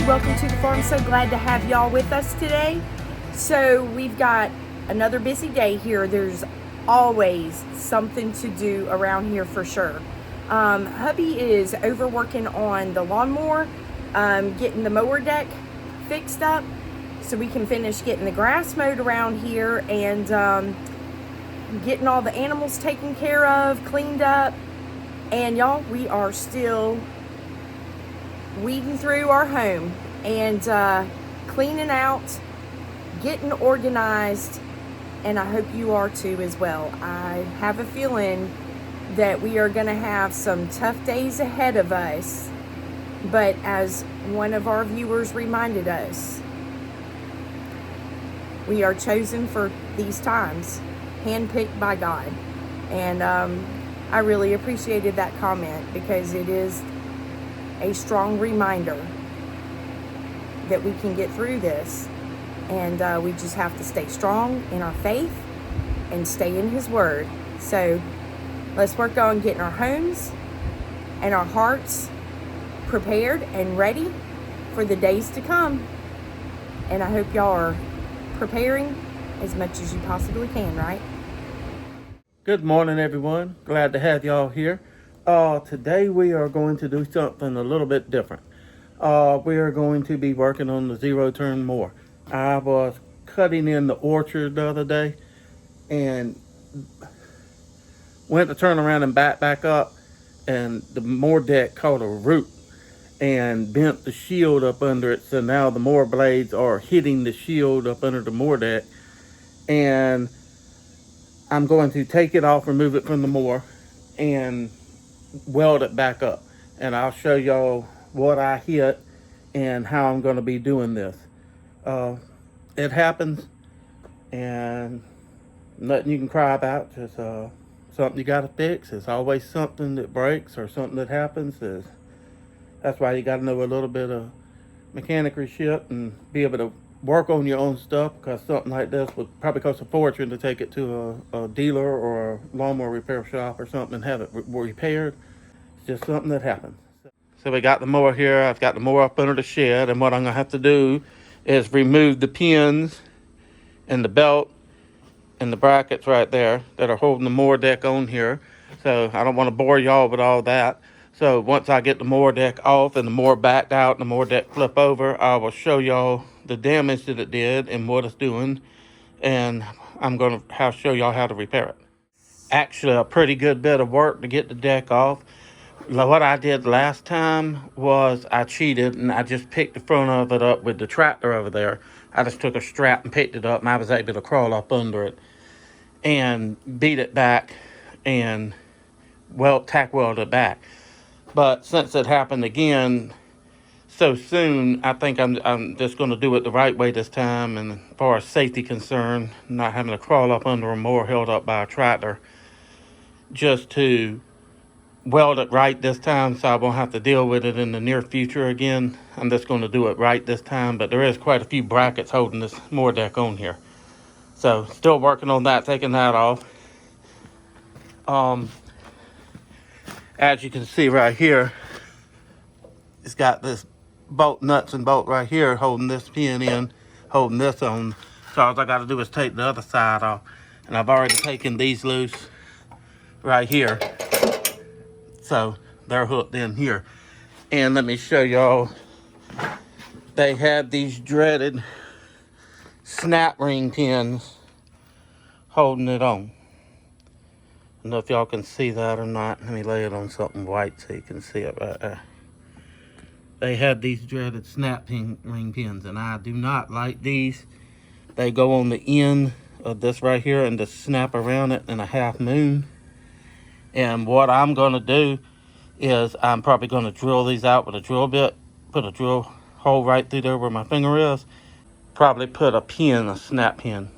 welcome to the farm. So glad to have y'all with us today. So we've got another busy day here. There's always something to do around here for sure. Hubby is overworking on the lawnmower, getting the mower deck fixed up so we can finish getting the grass mowed around here and getting all the animals taken care of, cleaned up. And y'all, we are still weeding through our home and cleaning out, getting organized, and I hope you are too as well. I have a feeling that we are going to have some tough days ahead of us, but as one of our viewers reminded us, we are chosen for these times, handpicked by God. And I really appreciated that comment because it is a strong reminder that we can get through this, and we just have to stay strong in our faith and stay in His Word. So let's work on getting our homes and our hearts prepared and ready for the days to come. And I hope y'all are preparing as much as you possibly can, right? Good morning, everyone. Glad to have y'all here. Today we are going to do something a little bit different. We are going to be working on the zero-turn mower. I was cutting in the orchard the other day and went to turn around and back up, and the mower deck caught a root and bent the shield up under it. So now the mower blades are hitting the shield up under the mower deck, and I'm going to take it off, remove it from the mower, and weld it back up. And I'll show y'all what I hit and how I'm going to be doing this. It happens, and nothing you can cry about. Just something you got to fix. It's always something that breaks or something that happens. That's why you got to know a little bit of mechanical shit and be able to work on your own stuff, because something like this would probably cost a fortune to take it to a dealer or a lawnmower repair shop or something and have it repaired. It's just something that happens. So we got the mower here. I've got the mower up under the shed, and what I'm going to have to do is remove the pins and the belt and the brackets right there that are holding the mower deck on here. So I don't want to bore y'all with all that. So once I get the mower deck off and the mower backed out and the mower deck flip over, I will show y'all the damage that it did and what it's doing, and I'm going to show y'all how to repair it. Actually, a pretty good bit of work to get the deck off. What I did last time was I cheated and I just picked the front of it up with the tractor over there. I just took a strap and picked it up, and I was able to crawl up under it and beat it back and tack weld it back. But since it happened again so soon, I think I'm just going to do it the right way this time, and as far as safety concern, not having to crawl up under a mower held up by a tractor, just to weld it right this time so I won't have to deal with it in the near future again. I'm just going to do it right this time, but there is quite a few brackets holding this mower deck on here. So still working on that, taking that off. As you can see right here, it's got this nuts and bolt right here holding this pin in, holding this on. So all I got to do is take the other side off, and I've already taken these loose right here. So they're hooked in here. And let me show y'all, they had these dreaded snap ring pins holding it on. I don't know if y'all can see that or not. Let me lay it on something white so you can see it right there. They had these dreaded snap ring pins, and I do not like these. They go on the end of this right here and just snap around it in a half moon. And what I'm going to do is I'm probably going to drill these out with a drill bit, put a drill hole right through there where my finger is, probably put a pin, a snap pin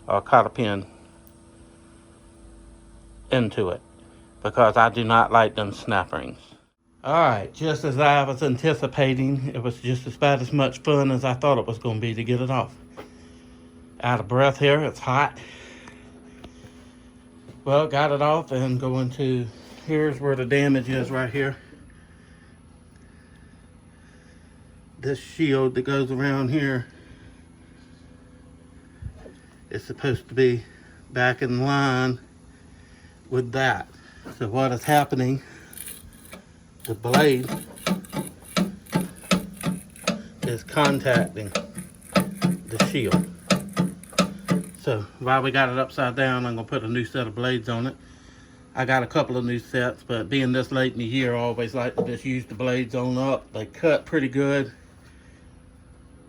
or a cotter pin into it, because I do not like them snap rings. Alright, just as I was anticipating, it was just about as much fun as I thought it was going to be to get it off. Out of breath here, it's hot. Well, got it off, and going to, here's where the damage is right here. this shield that goes around here is supposed to be back in line with that. So what is happening, the blade is contacting the shield. So while we got it upside down, I'm gonna put a new set of blades on it. I got a couple of new sets, but being this late in the year, I always like to just use the blades on up. They cut pretty good.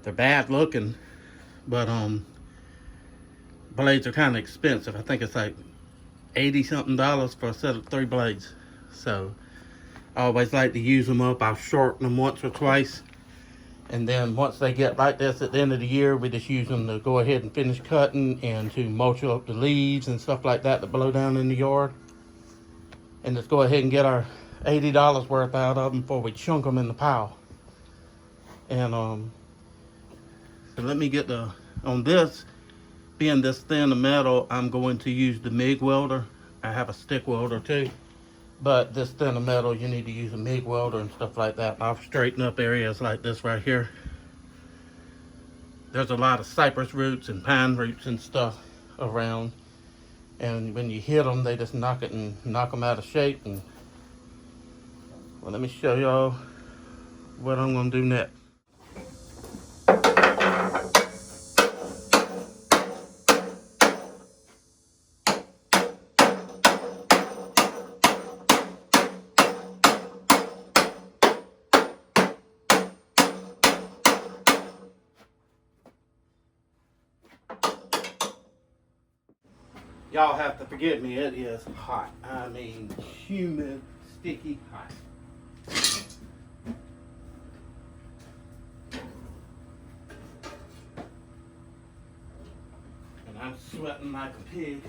They're bad looking, but blades are kind of expensive. I think it's like $80 something for a set of 3 blades. So I always like to use them up. I'll shorten them once or twice, and then once they get like this at the end of the year, we just use them to go ahead and finish cutting and to mulch up the leaves and stuff like that blow down in the yard, and just go ahead and get our $80 worth out of them before we chunk them in the pile. And so let me get on this, being this thin of metal, I'm going to use the MIG welder. I have a stick welder too, but this thin of metal, you need to use a MIG welder and stuff like that. I'll straighten up areas like this right here. There's a lot of cypress roots and pine roots and stuff around, and when you hit them, they just knock them out of shape. And well, let me show y'all what I'm gonna do next. Y'all have to forgive me, it is hot. I mean, humid, sticky hot. And I'm sweating like a pig.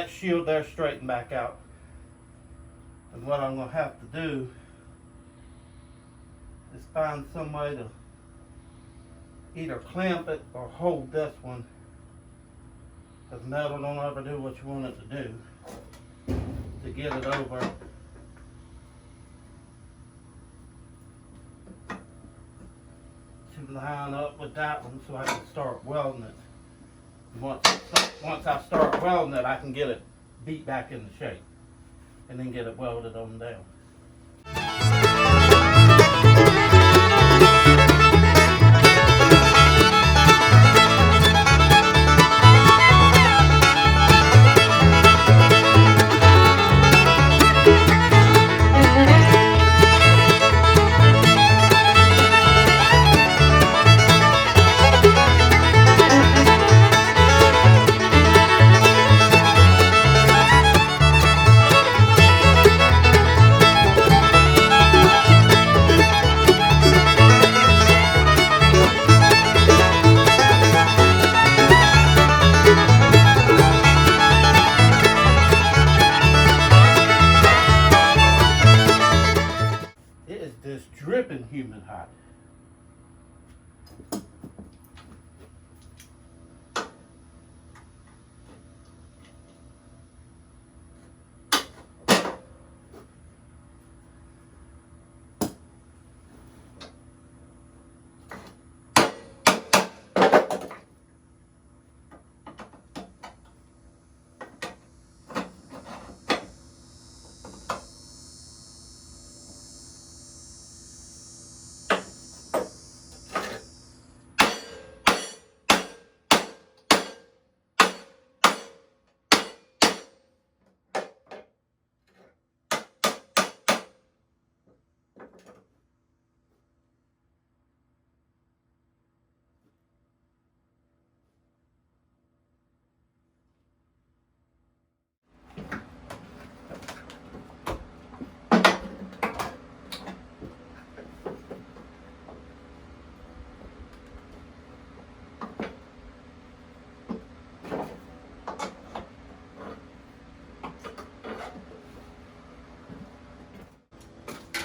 Shield there straightened back out, and what I'm gonna have to do is find some way to either clamp it or hold this one, because metal don't ever do what you want it to do, to get it over to line up with that one so I can start welding it. Once I start welding it, I can get it beat back into shape and then get it welded on down.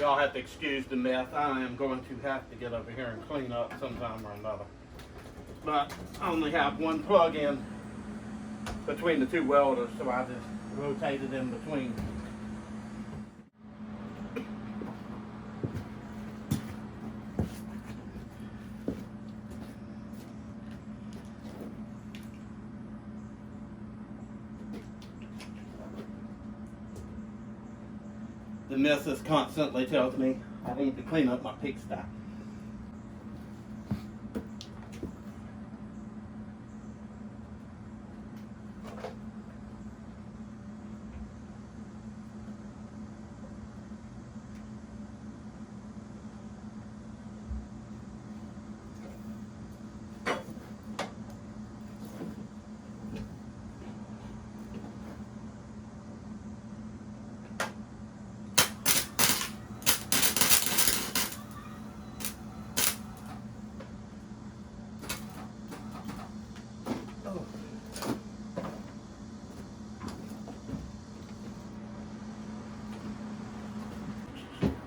y'all have to excuse the mess. I am going to have to get over here and clean up sometime or another. But I only have one plug in between the two welders, so I just rotated in between. The missus constantly tells me I need to clean up my pigsty.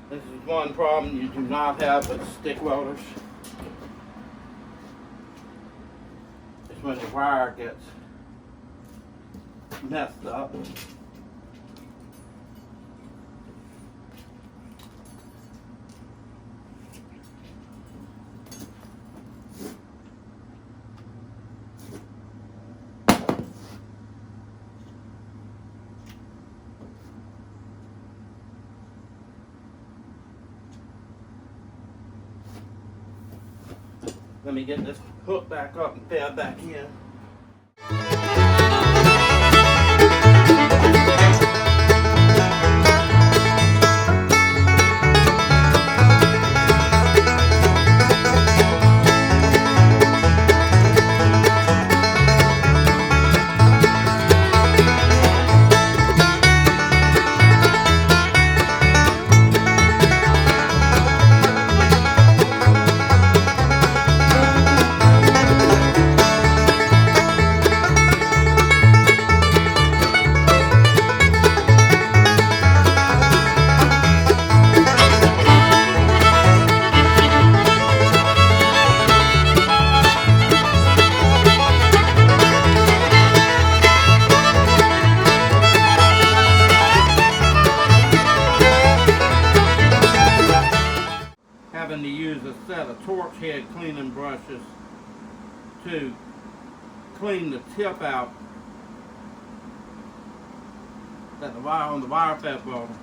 This is one problem you do not have with stick welders. It's when the wire gets messed up. Let me get this hook back up and fed back in. Having to use a set of torch head cleaning brushes to clean the tip out that the wire on the wire fed welder.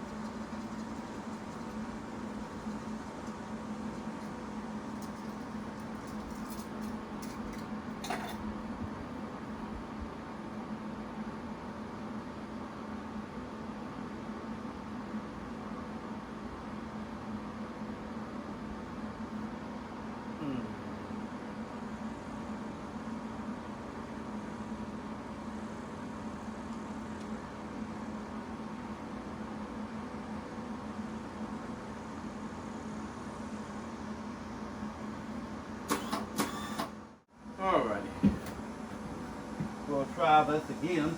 Alrighty, we'll try this again.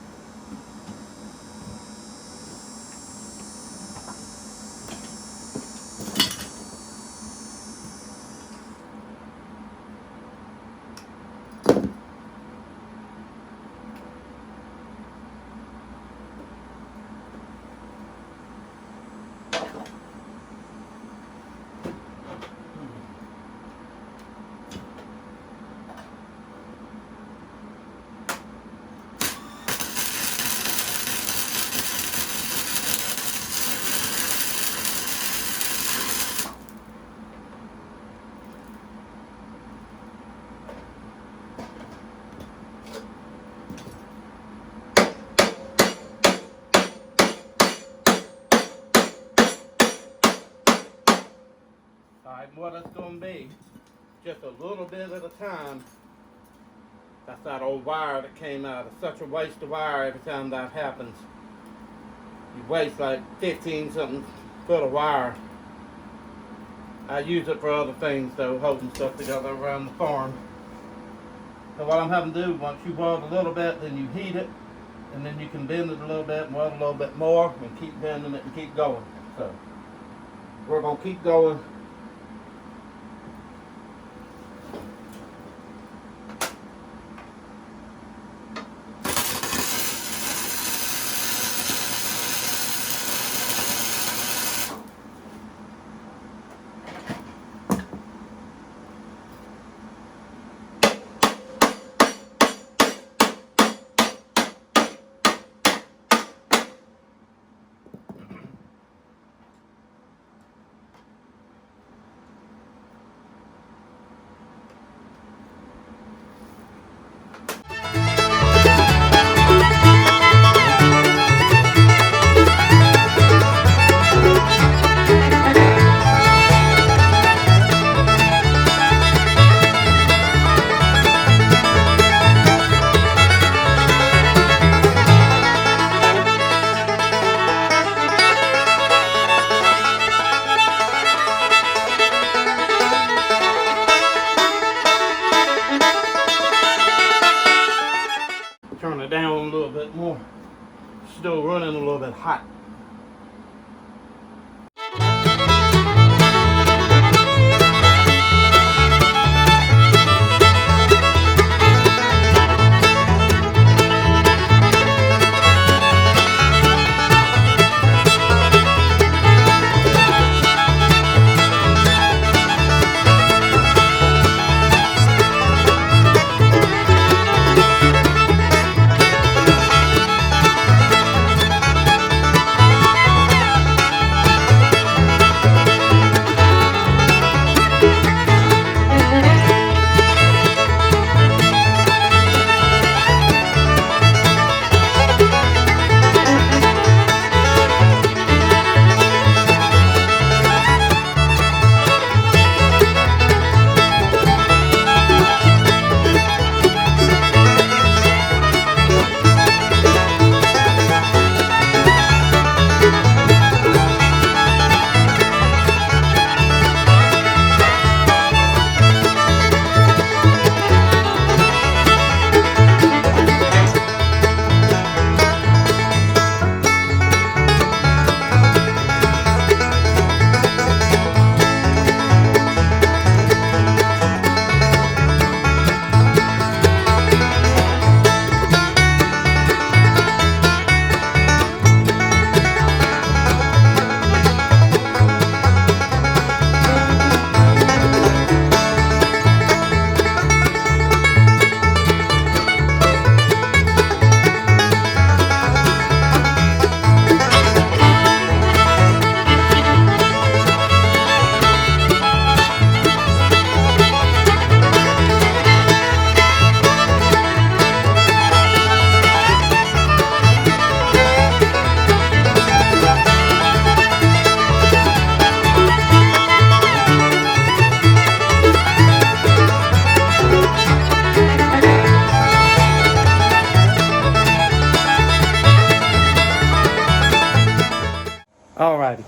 Alright, what it's going to be, just a little bit at a time. That's that old wire that came out. It's such a waste of wire every time that happens. You waste like 15 something foot of wire. I use it for other things though, holding stuff together around the farm. So what I'm having to do, once you weld a little bit, then you heat it, and then you can bend it a little bit and weld a little bit more, and keep bending it and keep going. So we're gonna keep going. Turn it down a little bit more. Still running a little bit hot. Alrighty,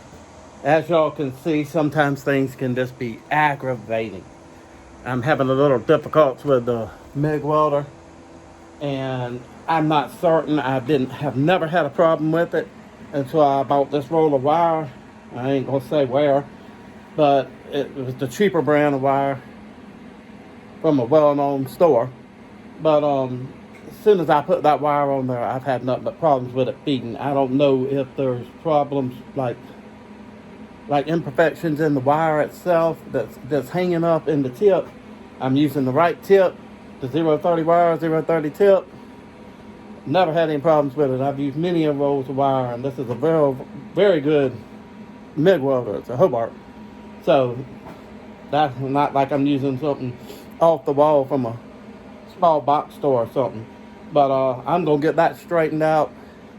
as y'all can see, sometimes things can just be aggravating. I'm having a little difficulty with the MIG welder, and I'm not certain. Have never had a problem with it until I bought this roll of wire. I ain't gonna say where, but it was the cheaper brand of wire from a well-known store. But as soon as I put that wire on there, I've had nothing but problems with it feeding. I don't know if there's problems like imperfections in the wire itself that's hanging up in the tip. I'm using the right tip, the 030 wire, 030 tip. Never had any problems with it. I've used many of rolls of wire, and this is a very, very good MIG welder. It's a Hobart. So that's not like I'm using something off the wall from a small box store or something. But I'm gonna get that straightened out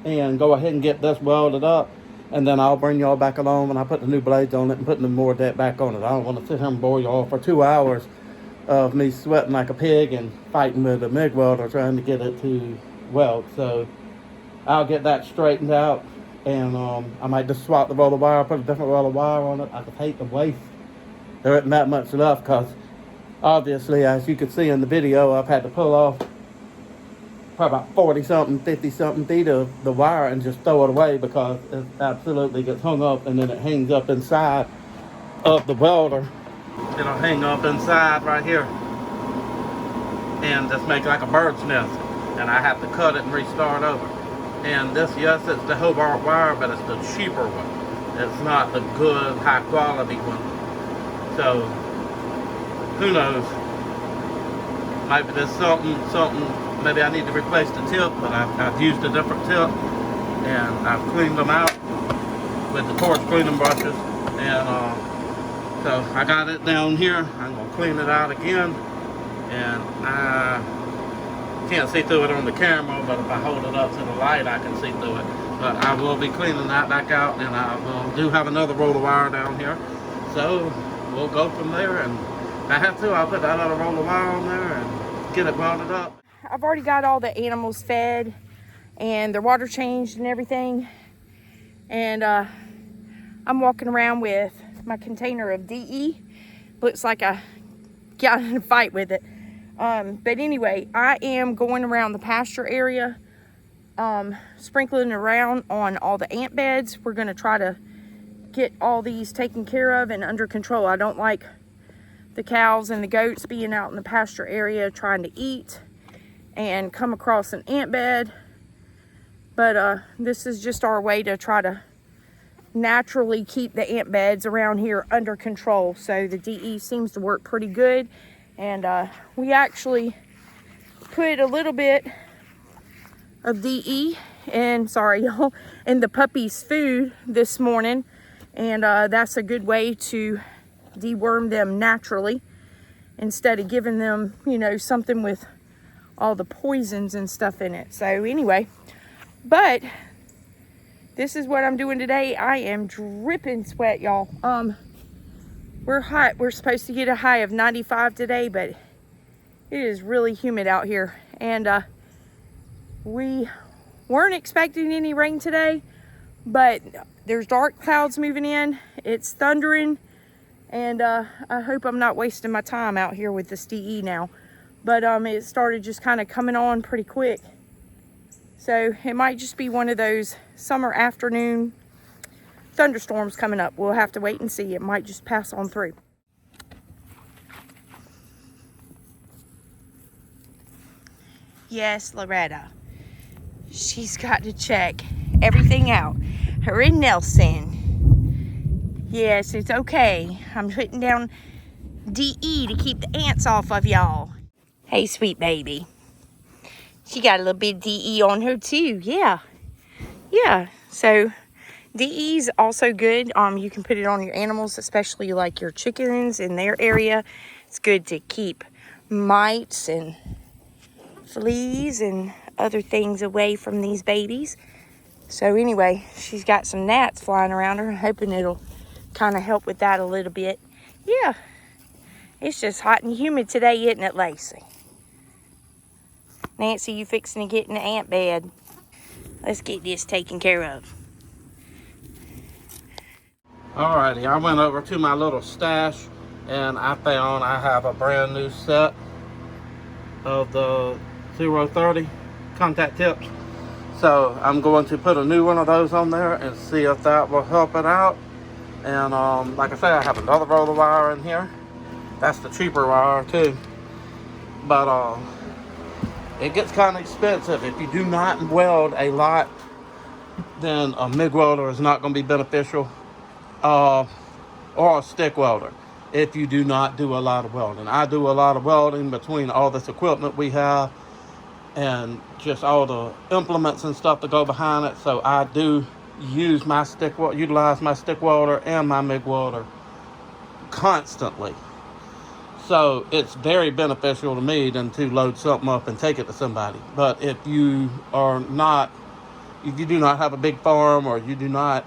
and go ahead and get this welded up, and then I'll bring y'all back along when I put the new blades on it and put the more deck back on it. I don't want to sit here and bore y'all for 2 hours of me sweating like a pig and fighting with a MIG welder trying to get it to weld. So I'll get that straightened out, and I might just swap the roll of wire, put a different roll of wire on it. I just hate the waste. There isn't that much left, because obviously, as you can see in the video, I've had to pull off probably about 40 something, 50 something feet of the wire and just throw it away because it absolutely gets hung up, and then it hangs up inside of the welder. It'll hang up inside right here and just make like a bird's nest. And I have to cut it and restart over. And this, yes, it's the Hobart wire, but it's the cheaper one. It's not the good, high quality one. So, who knows? Maybe there's something, maybe I need to replace the tip, but I've used a different tip. And I've cleaned them out with the torch cleaning brushes. And so I got it down here. I'm going to clean it out again. And I can't see through it on the camera, but if I hold it up to the light, I can see through it. But I will be cleaning that back out, and I do have another roll of wire down here. So we'll go from there, and if I have to, I'll put that other roll of wire on there and get it welded up. I've already got all the animals fed and their water changed and everything. And I'm walking around with my container of DE. Looks like I got in a fight with it. But anyway, I am going around the pasture area, sprinkling around on all the ant beds. We're going to try to get all these taken care of and under control. I don't like the cows and the goats being out in the pasture area trying to eat and come across an ant bed. But this is just our way to try to naturally keep the ant beds around here under control. So the DE seems to work pretty good. And we actually put a little bit of DE in the puppy's food this morning. And that's a good way to deworm them naturally instead of giving them, you know, something with all the poisons and stuff in it. So anyway, but this is what I'm doing today. I am dripping sweat, y'all. We're hot. We're supposed to get a high of 95 today, but it is really humid out here. And we weren't expecting any rain today, but there's dark clouds moving in. It's thundering, and I hope I'm not wasting my time out here with this DE now. But it started just kind of coming on pretty quick. So it might just be one of those summer afternoon thunderstorms coming up. We'll have to wait and see. It might just pass on through. Yes, Loretta. She's got to check everything out. Her and Nelson. Yes, it's okay. I'm putting down DE to keep the ants off of y'all. Hey, sweet baby. She got a little bit of DE on her too. Yeah. So DE is also good. You can put it on your animals, especially like your chickens in their area. It's good to keep mites and fleas and other things away from these babies. So anyway, she's got some gnats flying around her. I'm hoping it'll kind of help with that a little bit. Yeah. It's just hot and humid today, isn't it, Lacey? Nancy, you fixing to get in the ant bed. Let's get this taken care of. Alrighty, I went over to my little stash and I found I have a brand new set of the 030 contact tips. So I'm going to put a new one of those on there and see if that will help it out. And like I say, I have another roll of wire in here. That's the cheaper wire too. But it gets kind of expensive. If you do not weld a lot, then a MIG welder is not going to be beneficial. Or a stick welder if you do not do a lot of welding. I do a lot of welding between all this equipment we have and just all the implements and stuff that go behind it. So I do utilize my stick welder and my MIG welder constantly. So it's very beneficial to me than to load something up and take it to somebody. But if you do not have a big farm, or you do not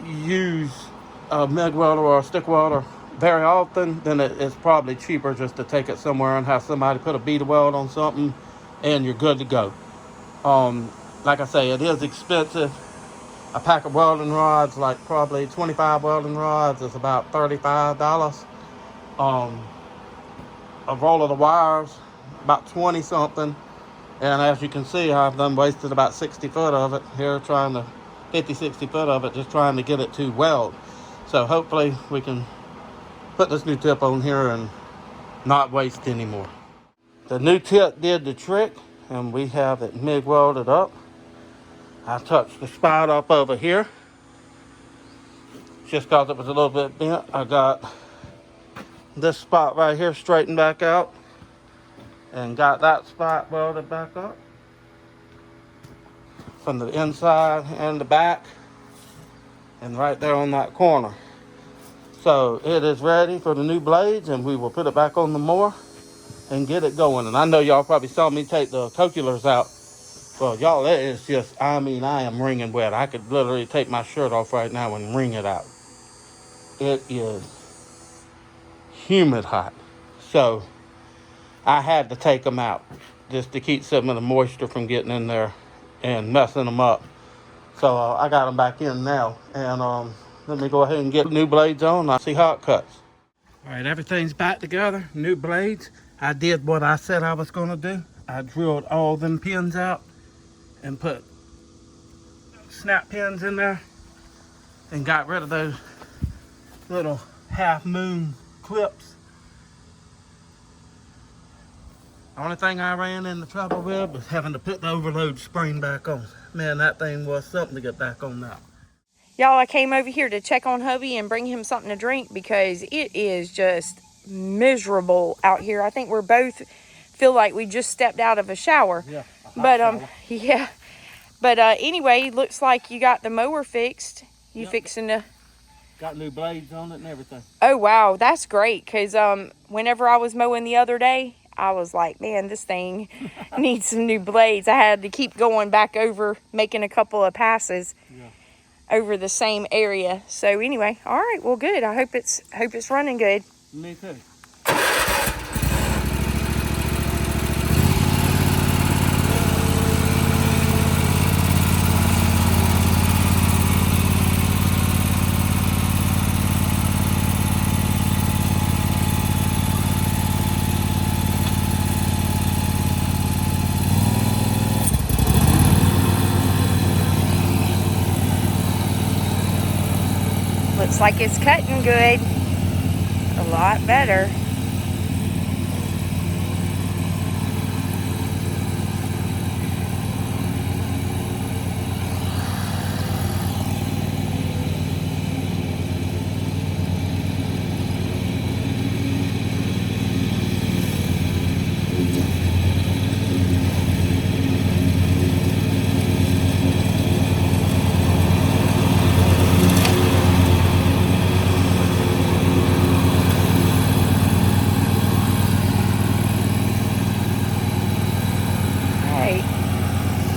use a MIG welder or a stick welder very often, then it's probably cheaper just to take it somewhere and have somebody put a bead of weld on something and you're good to go. Like I say, it is expensive. A pack of welding rods, like probably 25 welding rods, is about $35. A roll of the wires, about 20 something. And as you can see, I've done wasted about 60 foot of it here, 50, 60 foot of it, just trying to get it to weld. So hopefully we can put this new tip on here and not waste anymore. The new tip did the trick, and we have it MIG welded up. I touched the spot up over here just because it was a little bit bent. I got this spot right here straightened back out and got that spot welded back up from the inside and the back and right there on that corner. So it is ready for the new blades, and we will put it back on the mower and get it going. And I know y'all probably saw me take the coculars out. Well, y'all, it is just, I mean, I am wringing wet. I could literally take my shirt off right now and wring it out. It is humid hot. So I had to take them out just to keep some of the moisture from getting in there and messing them up. So I got them back in now. And let me go ahead and get new blades on. I'll see how it cuts. All right, everything's back together. New blades. I did what I said I was going to do. I drilled all them pins out and put snap pins in there and got rid of those little half moon clips. The only thing I ran into trouble with was having to put the overload spring back on. Man, that thing was something to get back on now. Y'all, I came over here to check on hubby and bring him something to drink because it is just miserable out here. I think we're both feel like we just stepped out of a shower. Yeah. But yeah. But anyway, looks like you got the mower fixed. You Yep. Fixing to... Got new blades on it and everything. Oh wow, that's great. Cause whenever I was mowing the other day, I was like, man, this thing needs some new blades. I had to keep going back over, making a couple of passes over the same area. So anyway, all right, well, good. I hope it's running good. Me too. Looks like it's cutting good. A lot better.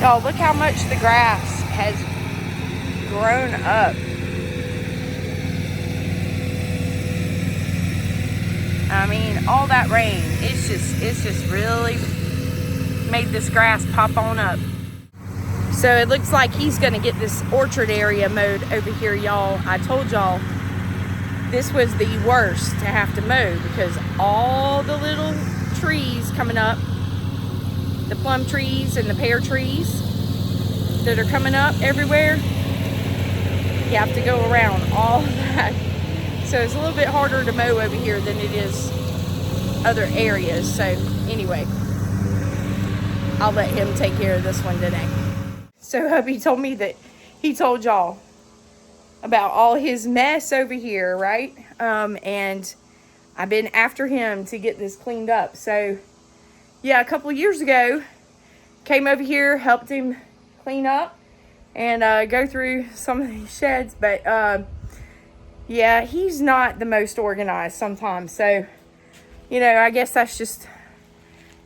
Y'all, look how much the grass has grown up. I mean, all that rain, it's just really made this grass pop on up. So it looks like he's gonna get this orchard area mowed over here, y'all. I told y'all this was the worst to have to mow because all the little trees coming up, the plum trees and the pear trees that are coming up everywhere, you have to go around all of that. So it's a little bit harder to mow over here than it is other areas. So anyway, I'll let him take care of this one today. So hubby told me that he told y'all about all his mess over here, right? And I've been after him to get this cleaned up. So yeah, a couple of years ago, came over here, helped him clean up and go through some of these sheds. But yeah, he's not the most organized sometimes. So, you know, I guess that's just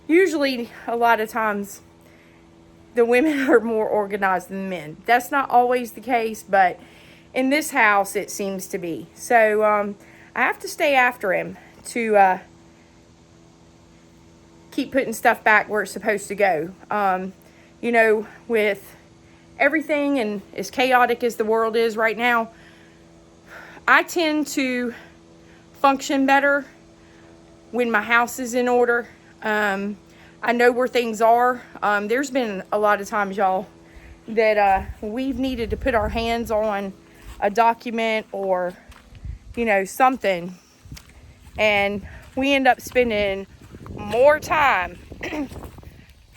usually a lot of times the women are more organized than the men. That's not always the case, but in this house it seems to be. So I have to stay after him to keep putting stuff back where it's supposed to go. You know, with everything and as chaotic as the world is right now, I tend to function better when my house is in order. I know where things are. There's been a lot of times, y'all, that we've needed to put our hands on a document or something. And we end up spending more time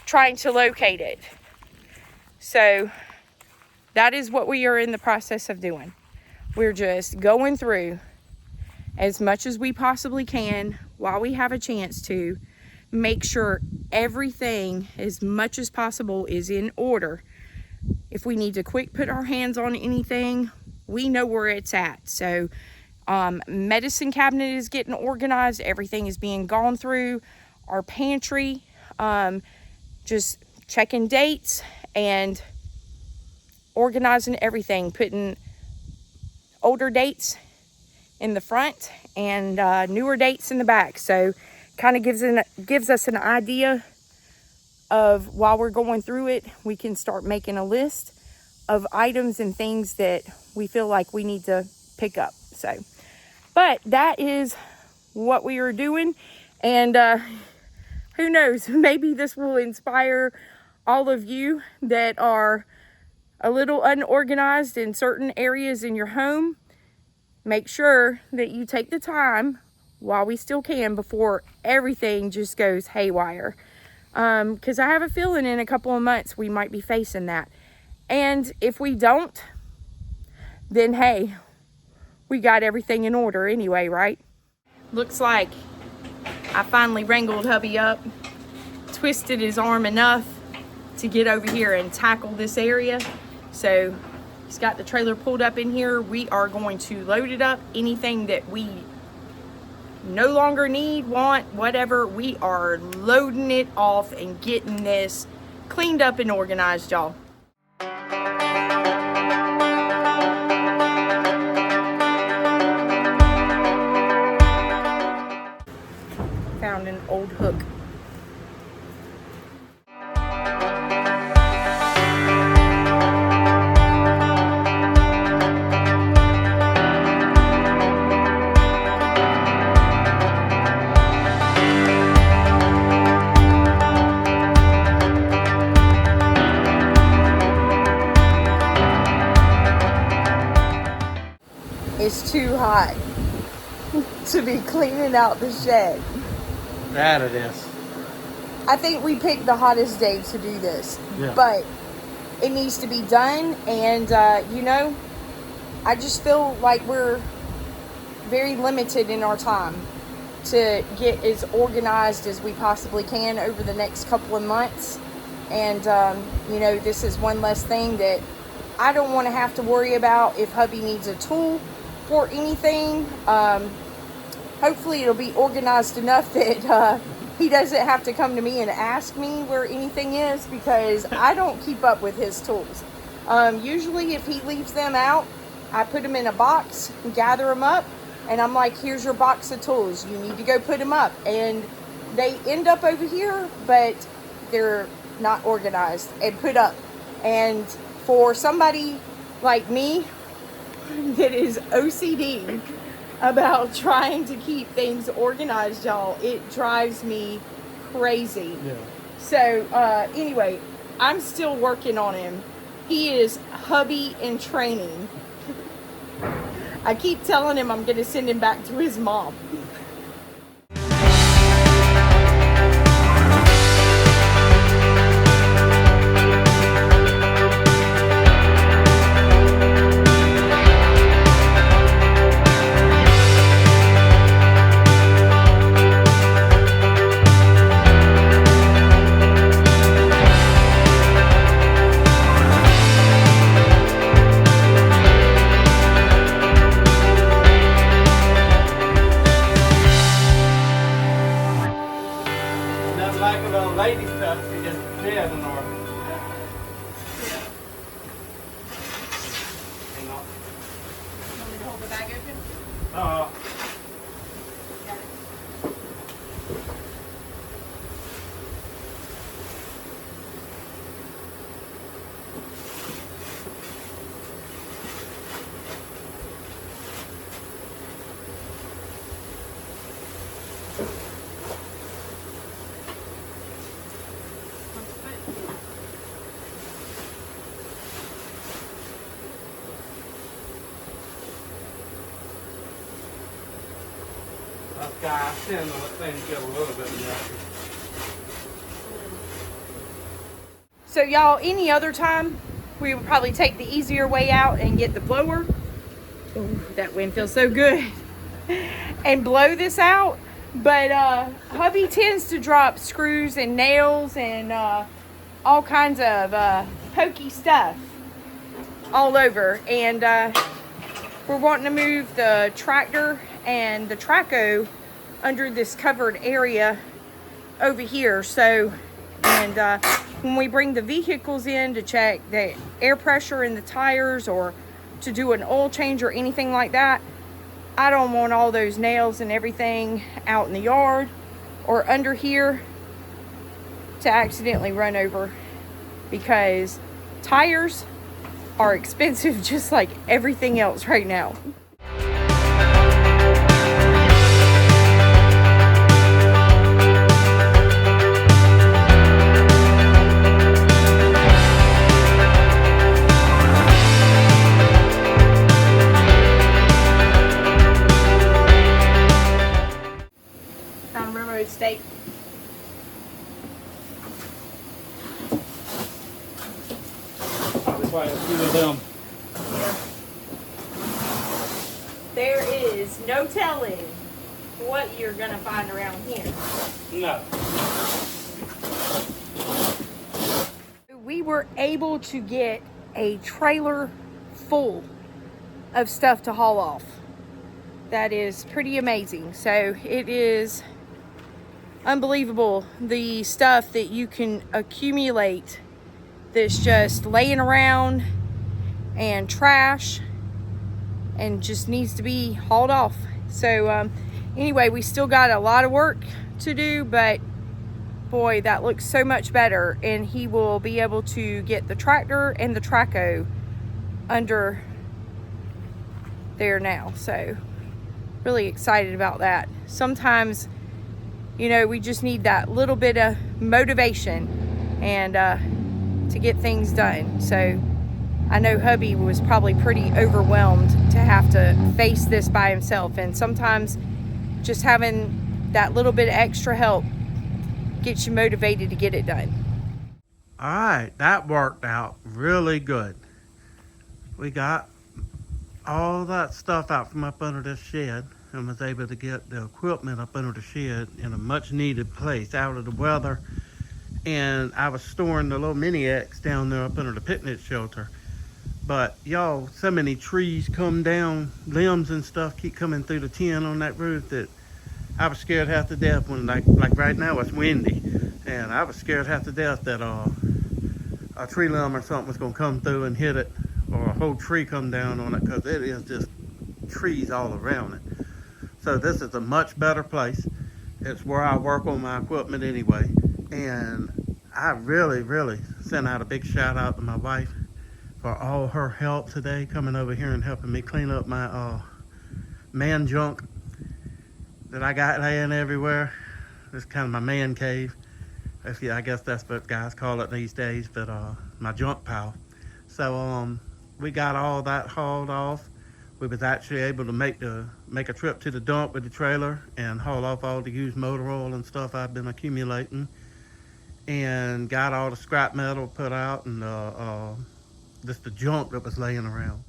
trying to locate it. So that is what we are in the process of doing. We're just going through as much as we possibly can while we have a chance to make sure everything, as much as possible, is in order. If we need to quick put our hands on anything, we know where it's at. So medicine cabinet is getting organized. Everything is being gone through. Our pantry, just checking dates and organizing everything, putting older dates in the front and newer dates in the back. So kind of gives us an idea of, while we're going through it, we can start making a list of items and things that we feel like we need to pick up. So, but that is what we are doing. And who knows, maybe this will inspire all of you that are a little unorganized in certain areas in your home. Make sure that you take the time while we still can before everything just goes haywire. Because I have a feeling in a couple of months we might be facing that. And if we don't, then hey, we got everything in order anyway, right? Looks like I finally wrangled hubby up, twisted his arm enough to get over here and tackle this area. So he's got the trailer pulled up in here. We are going to load it up. Anything that we no longer need, want, whatever, we are loading it off and getting this cleaned up and organized, y'all. Found an old hook. It's too hot to be cleaning out the shed. That it is. I think we picked the hottest day to do this, but it needs to be done. And I just feel like we're very limited in our time to get as organized as we possibly can over the next couple of months. And this is one less thing that I don't want to have to worry about if hubby needs a tool for anything. Hopefully it'll be organized enough that he doesn't have to come to me and ask me where anything is, because I don't keep up with his tools. Usually if he leaves them out, I put them in a box, gather them up, and I'm like, here's your box of tools. You need to go put them up. And they end up over here, but they're not organized and put up. And for somebody like me that is OCD about trying to keep things organized, y'all, it drives me crazy. Yeah. So anyway, I'm still working on him. He is hubby in training. I keep telling him I'm going to send him back to his mom. guys tend to let things get a little bit messy. So y'all, any other time, we would probably take the easier way out and get the blower. Ooh, that wind feels so good. And blow this out. But hubby tends to drop screws and nails and all kinds of pokey stuff all over. And we're wanting to move the tractor and the traco under this covered area over here. So, and when we bring the vehicles in to check the air pressure in the tires or to do an oil change or anything like that, I don't want all those nails and everything out in the yard or under here to accidentally run over, because tires are expensive just like everything else right now. Railroad steak. Probably quite a few of them. Yeah. There is no telling what you're gonna find around here. No. We were able to get a trailer full of stuff to haul off. That is pretty amazing. So it is unbelievable the stuff that you can accumulate that's just laying around and trash and just needs to be hauled off. So anyway, we still got a lot of work to do, but boy, that looks so much better. And he will be able to get the tractor and the traco under there now. So really excited about that. Sometimes, you know, we just need that little bit of motivation and to get things done. So I know hubby was probably pretty overwhelmed to have to face this by himself, and sometimes just having that little bit of extra help gets you motivated to get it done. All right, that worked out really good. We got all that stuff out from up under this shed and was able to get the equipment up under the shed in a much needed place out of the weather. And I was storing the little mini X down there up under the picnic shelter. But y'all, so many trees come down, limbs and stuff keep coming through the tin on that roof that I was scared half to death when, like right now it's windy, and I was scared half to death that a tree limb or something was gonna come through and hit it, or a whole tree come down on it, because it is just trees all around it. So this is a much better place. It's where I work on my equipment anyway. And I really sent out a big shout out to my wife for all her help today, coming over here and helping me clean up my man junk that I got laying everywhere. It's kind of my man cave. I guess that's what guys call it these days, but my junk pile. So we got all that hauled off. We was actually able to make a trip to the dump with the trailer and haul off all the used motor oil and stuff I've been accumulating, and got all the scrap metal put out and just the junk that was laying around.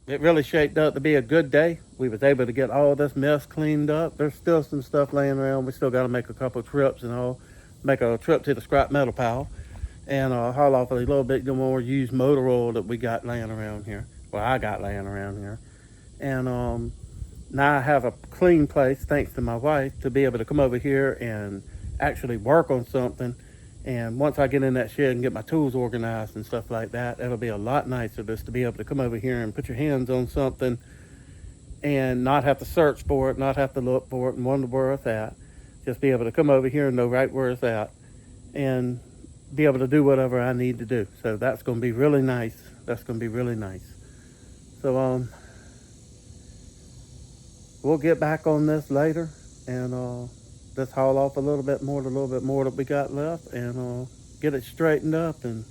It really shaped up to be a good day. We was able to get all this mess cleaned up. There's still some stuff laying around. We still got to make a couple of trips and all. Make a trip to the scrap metal pile and haul off a little bit more used motor oil that we got laying around here. Well, I got laying around here. And now I have a clean place, thanks to my wife, to be able to come over here and actually work on something. And once I get in that shed and get my tools organized and stuff like that, it'll be a lot nicer just to be able to come over here and put your hands on something and not have to search for it, not have to look for it and wonder where it's at. Just be able to come over here and know right where it's at and be able to do whatever I need to do. So that's going to be really nice. That's going to be really nice. So we'll get back on this later and just haul off a little bit more that we got left, and get it straightened up and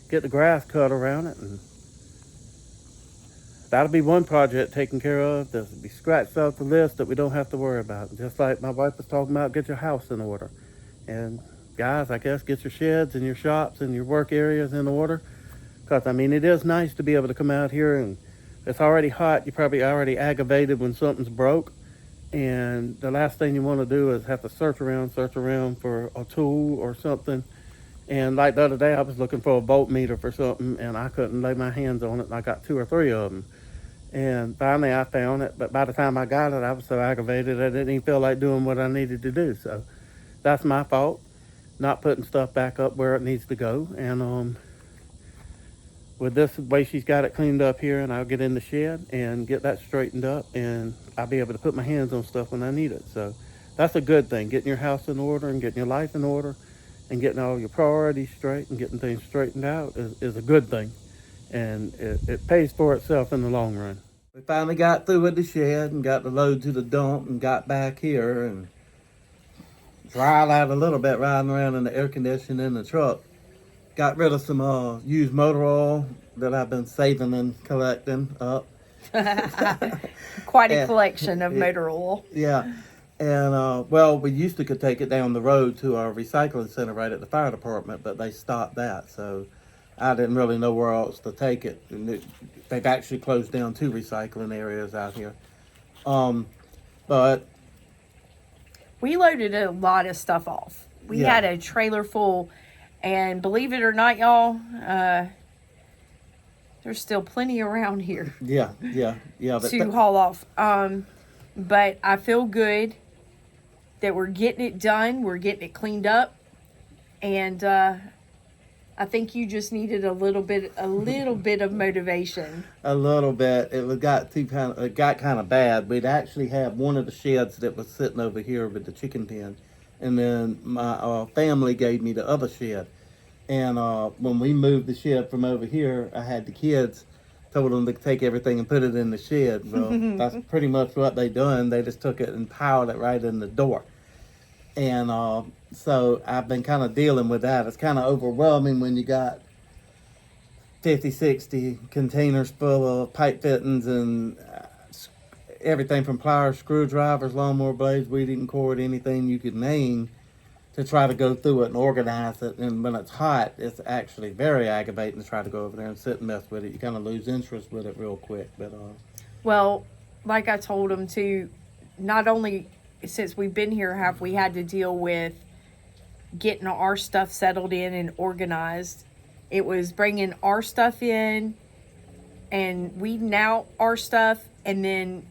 get the grass cut around it, and that'll be one project taken care of. That'll be scratched off the list that we don't have to worry about. Just like my wife was talking about, get your house in order. And guys, I guess get your sheds and your shops and your work areas in order. Because, I mean, it is nice to be able to come out here and it's already hot. You're probably already aggravated when something's broke. And the last thing you want to do is have to search around for a tool or something. And like the other day, I was looking for a voltmeter for something, and I couldn't lay my hands on it, and I got 2 or 3 of them. And finally, I found it, but by the time I got it, I was so aggravated, I didn't even feel like doing what I needed to do. So that's my fault, not putting stuff back up where it needs to go. And with this way she's got it cleaned up here, and I'll get in the shed and get that straightened up, and I'll be able to put my hands on stuff when I need it. So that's a good thing, getting your house in order and getting your life in order. And getting all your priorities straight and getting things straightened out is a good thing. And it pays for itself in the long run. We finally got through with the shed and got the load to the dump and got back here and dried out a little bit riding around in the air conditioning in the truck. Got rid of some used motor oil that I've been saving and collecting up. Quite a collection of motor oil. Yeah. And, well, we used to could take it down the road to our recycling center right at the fire department, but they stopped that. So I didn't really know where else to take it. And they've actually closed down 2 recycling areas out here. But we loaded a lot of stuff off. We had a trailer full, and believe it or not, y'all, there's still plenty around here. Yeah. To haul off. But I feel good that we're getting it done. We're getting it cleaned up. And I think you just needed a little bit of motivation. A little bit. It got kind of bad. We'd actually had one of the sheds that was sitting over here with the chicken pen. And then my family gave me the other shed. And when we moved the shed from over here, I had the kids, told them to take everything and put it in the shed. Well, that's pretty much what they done. They just took it and piled it right in the door. And so I've been kind of dealing with that. It's kind of overwhelming when you got 50, 60 containers full of pipe fittings and everything from pliers, screwdrivers, lawnmower blades, weed eating cord, anything you could name, to try to go through it and organize it. And when it's hot, it's actually very aggravating to try to go over there and sit and mess with it. You kind of lose interest with it real quick. But well, like I told them too, not only since we've been here have we had to deal with getting our stuff settled in and organized. It was bringing our stuff in and weeding out our stuff, and then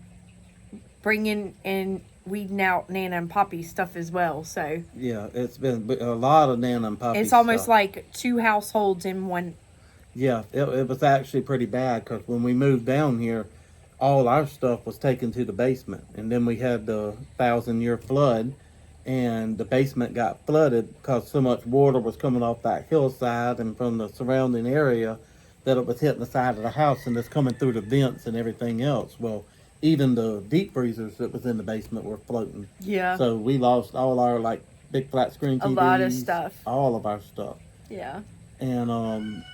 bringing and weeding out Nana and Poppy's stuff as well. So yeah, it's been a lot of Nana and Poppy. It's almost like 2 households in one. Yeah, it was actually pretty bad because when we moved down here, all our stuff was taken to the basement, and then we had the 1,000-year flood, and the basement got flooded because so much water was coming off that hillside and from the surrounding area that it was hitting the side of the house and it's coming through the vents and everything else. Well, even the deep freezers that was in the basement were floating. Yeah. So we lost all our like big flat screen TVs. A lot of stuff. All of our stuff. Yeah. And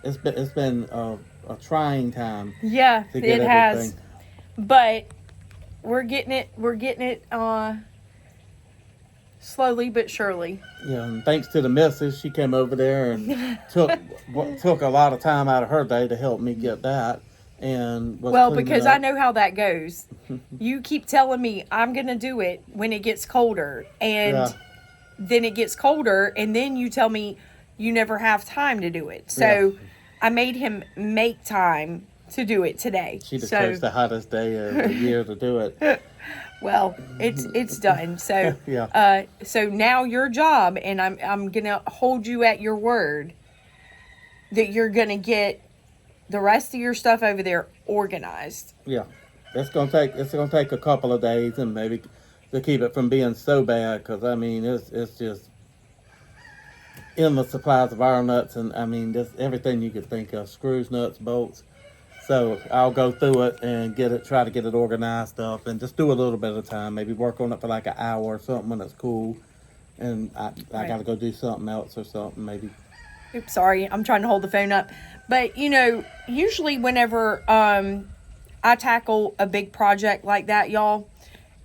it's been a trying time. Yeah, to get it everything. has. But we're getting it slowly but surely. Yeah, and thanks to the missus, she came over there and took a lot of time out of her day to help me get that. And because I know how that goes. You keep telling me I'm gonna do it when it gets colder, and then it gets colder, and then you tell me you never have time to do it. So I made him make time to do it today. She just chose the hottest day of the year to do it. Well, it's done. So so now your job, and I'm gonna hold you at your word that you're gonna get the rest of your stuff over there organized. Yeah, it's gonna take a couple of days, and maybe to keep it from being so bad, because I mean it's just endless supplies of iron nuts, and I mean just everything you could think of, screws, nuts, bolts. So I'll go through it and try to get it organized up, and just do a little bit at a time. Maybe work on it for like an hour or something when it's cool, and I got to go do something else or something maybe. Oops, sorry, I'm trying to hold the phone up. But, you know, usually whenever I tackle a big project like that, y'all,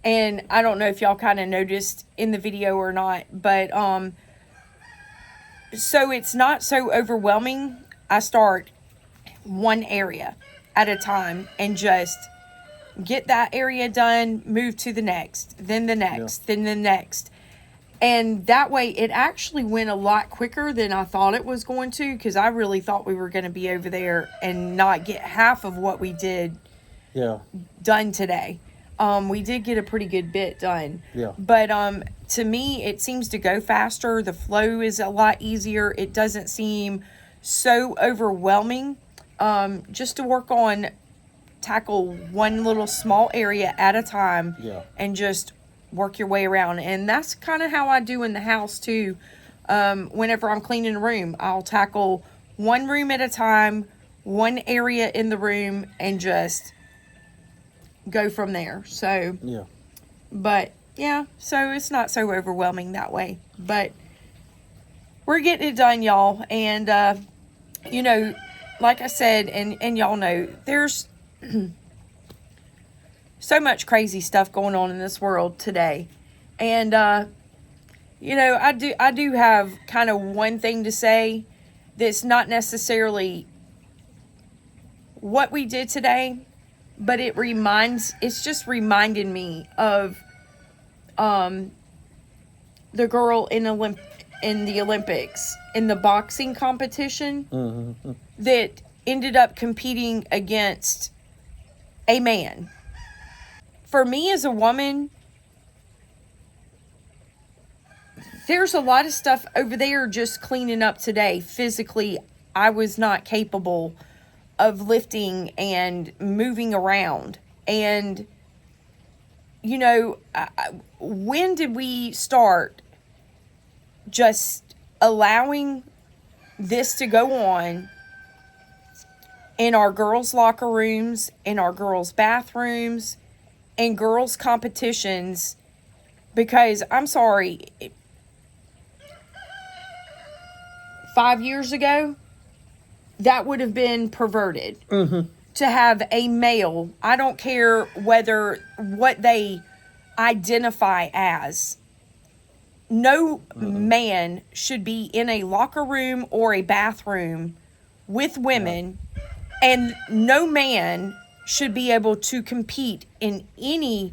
and I don't know if y'all kind of noticed in the video or not, but so it's not so overwhelming. I start one area at a time and just get that area done, move to the next, then the next, then the next. And that way it actually went a lot quicker than I thought it was going to, because I really thought we were going to be over there and not get half of what we did done today. We did get a pretty good bit done. Yeah. But to me, it seems to go faster. The flow is a lot easier. It doesn't seem so overwhelming. Just to work on, tackle one little small area at a time and just work your way around. And that's kind of how I do in the house too. Whenever I'm cleaning a room, I'll tackle one room at a time, one area in the room, and just go from there. So but yeah, so it's not so overwhelming that way, but we're getting it done, y'all. And you know, like I said, and y'all know, there's so much crazy stuff going on in this world today. And you know, I do have kind of one thing to say that's not necessarily what we did today, but it's just reminding me of the girl in the Olympics, in the boxing competition, that ended up competing against a man. For me as a woman, there's a lot of stuff over there just cleaning up today. Physically, I was not capable of lifting and moving around. And, you know, when did we start just allowing this to go on in our girls' locker rooms, in our girls' bathrooms, and girls' competitions? Because I'm sorry, 5 years ago, that would have been perverted. To have a male, I don't care what they identify as, no man should be in a locker room or a bathroom with women, and no man should be able to compete in any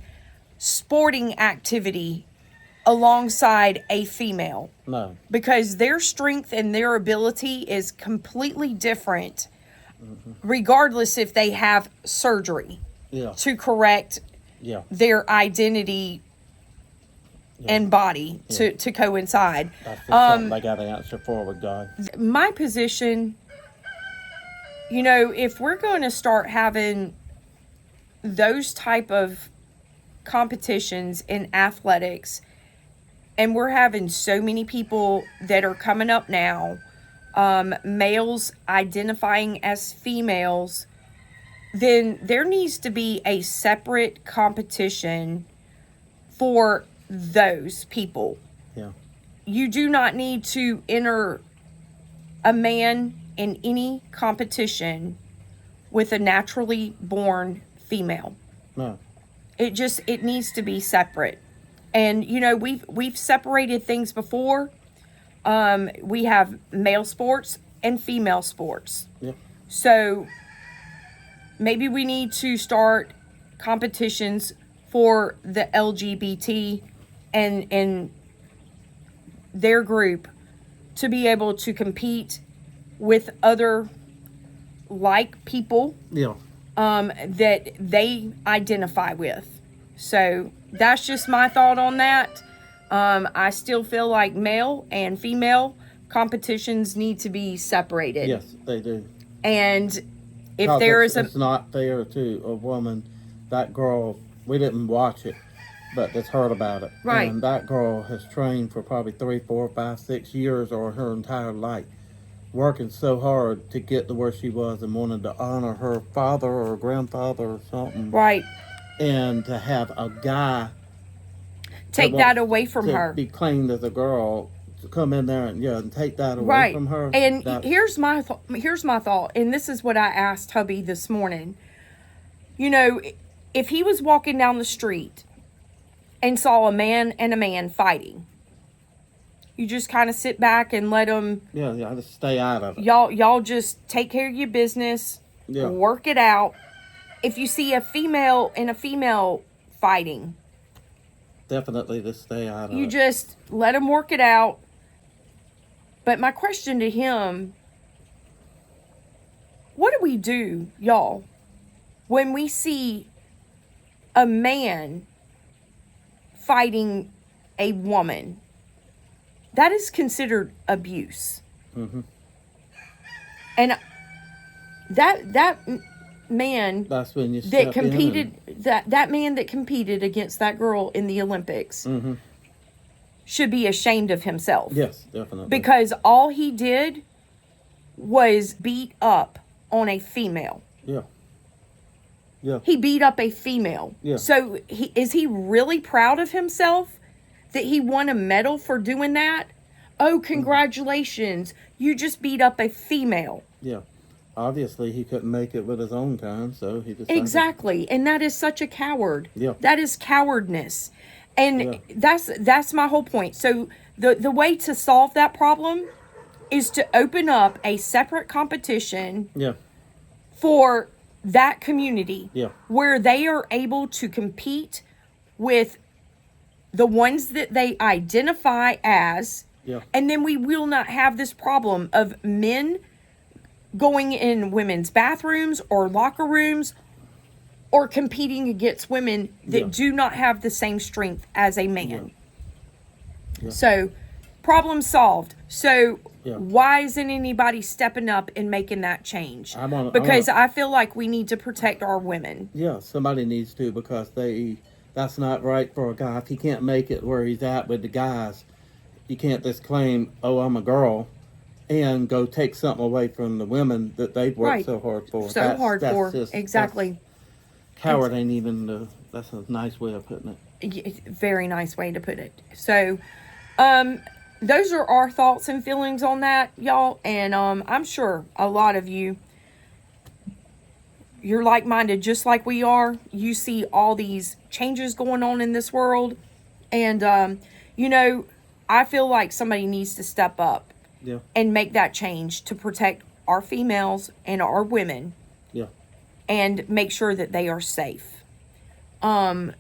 sporting activity alongside a female. No. Because their strength and their ability is completely different, regardless if they have surgery to correct their identity and body to coincide. That's something they got to answer for with God. My position, you know, if we're going to start having those type of competitions in athletics, and we're having so many people that are coming up now, males identifying as females, then there needs to be a separate competition for those people. You do not need to enter a man in any competition with a naturally born female. No. It needs to be separate. And you know, we've separated things before. We have male sports and female sports. So maybe we need to start competitions for the LGBT and their group to be able to compete with other like people that they identify with. So that's just my thought on that. I still feel like male and female competitions need to be separated. Yes, they do. And if there is it's not fair to a woman, that girl, we didn't watch it, but just heard about it. Right. And that girl has trained for probably 3, 4, 5, 6 years or her entire life, working so hard to get to where she was and wanted to honor her father or grandfather or something. Right. And to have a guy take that away from her, be claimed as a girl, to come in there and take that away Right. from her. And here's my thought, and this is what I asked hubby this morning. You know, if he was walking down the street and saw a man and a man fighting, you just kind of sit back and let them. Yeah, just stay out of it. Y'all just take care of your business. Yeah. Work it out. If you see a female and a female fighting, definitely just stay out of it. You just let them work it out. But my question to him, what do we do, y'all, when we see a man fighting a woman? That is considered abuse. Mm-hmm. And that man that's when you that competed that man that competed against that girl in the Olympics mm-hmm. should be ashamed of himself. Yes, definitely. Because all he did was beat up on a female. Yeah. Yeah. He beat up a female. Yeah. So is he really proud of himself that he won a medal for doing that? Oh, congratulations. You just beat up a female. Yeah. Obviously, he couldn't make it with his own kind, so he decided. Exactly. And that is such a coward. Yeah. That is cowardness. And that's my whole point. So the way to solve that problem is to open up a separate competition for that community where they are able to compete with the ones that they identify as. And then we will not have this problem of men going in women's bathrooms or locker rooms or competing against women that do not have the same strength as a man. So, problem solved. So, why isn't anybody stepping up and making that change? Because I feel like we need to protect our women. Yeah, somebody needs to, because that's not right for a guy. If he can't make it where he's at with the guys, you can't just claim, oh, I'm a girl, and go take something away from the women that they've worked so hard for. Exactly. Coward ain't even that's a nice way of putting it. Very nice way to put it. So, those are our thoughts and feelings on that, y'all. And I'm sure a lot of you're like-minded just like we are. You see all these changes going on in this world. And, I feel like somebody needs to step up and make that change to protect our females and our women. And make sure that they are safe. And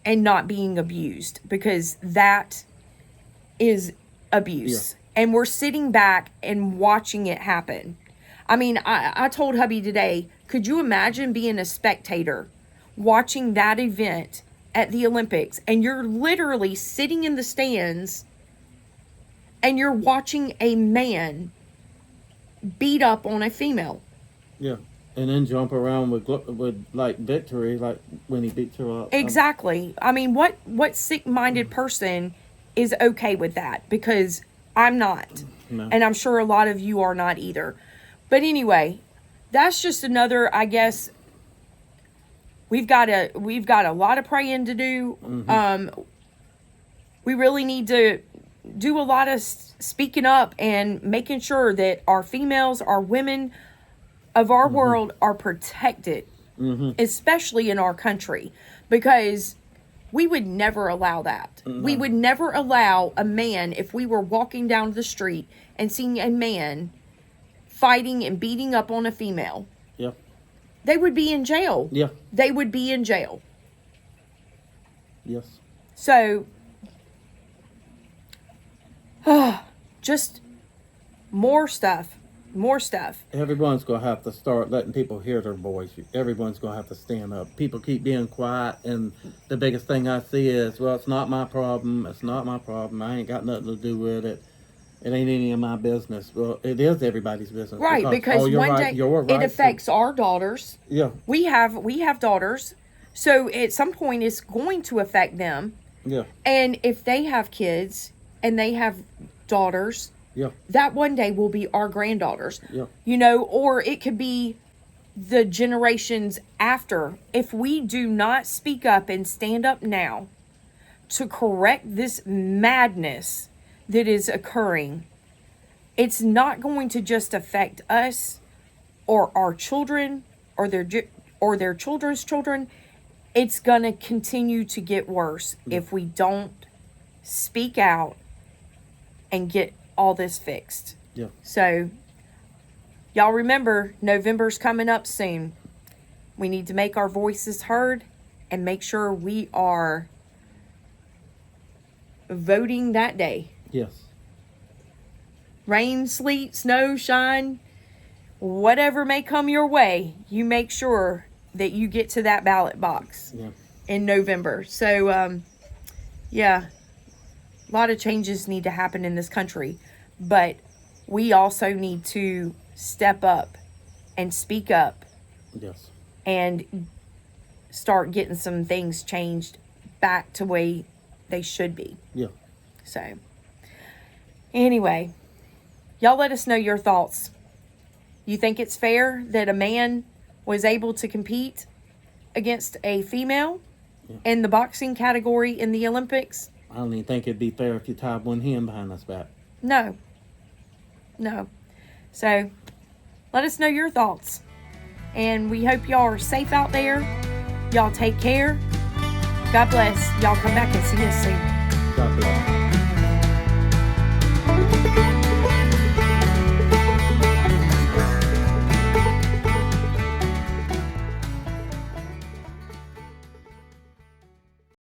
not being abused, because that is abuse. And we're sitting back and watching it happen. I mean, I told hubby today, could you imagine being a spectator watching that event at the Olympics, and you're literally sitting in the stands and you're watching a man beat up on a female? And then jump around with like victory, like when he beats her up. Exactly. I mean, what sick-minded person is okay with that? Because I'm not. No. And I'm sure a lot of you are not either. But anyway, that's just another, I guess, we've got a lot of praying to do. Mm-hmm. We really need to do a lot of speaking up and making sure that our females, our women of our world are protected, especially in our country, because we would never allow that. No. We would never allow a man, if we were walking down the street and seeing a man fighting and beating up on a female, they would be in jail. They would be in jail. Yes. So, just more stuff. Everyone's going to have to start letting people hear their voice. Everyone's going to have to stand up. People keep being quiet, and the biggest thing I see is, well, it's not my problem. It's not my problem. I ain't got nothing to do with it. It ain't any of my business. Well, it is everybody's business. Right, because one day it affects our daughters. We have daughters. So at some point it's going to affect them. And if they have kids and they have daughters, that one day will be our granddaughters. Or it could be the generations after. If we do not speak up and stand up now to correct this madness that is occurring, it's not going to just affect us or our children or their children's children. It's going to continue to get worse if we don't speak out and get all this fixed. Yeah. So, y'all remember, November's coming up soon. We need to make our voices heard and make sure we are voting that day. Yes. Rain, sleet, snow, shine, whatever may come your way, you make sure that you get to that ballot box in November. So, yeah, a lot of changes need to happen in this country, but we also need to step up and speak up. Yes. And start getting some things changed back to way they should be. Yeah. So, anyway, y'all let us know your thoughts. You think it's fair that a man was able to compete against a female in the boxing category in the Olympics? I don't even think it'd be fair if you tied one hand behind us back. No. So, let us know your thoughts. And we hope y'all are safe out there. Y'all take care. God bless. Y'all come back and see us soon. God bless.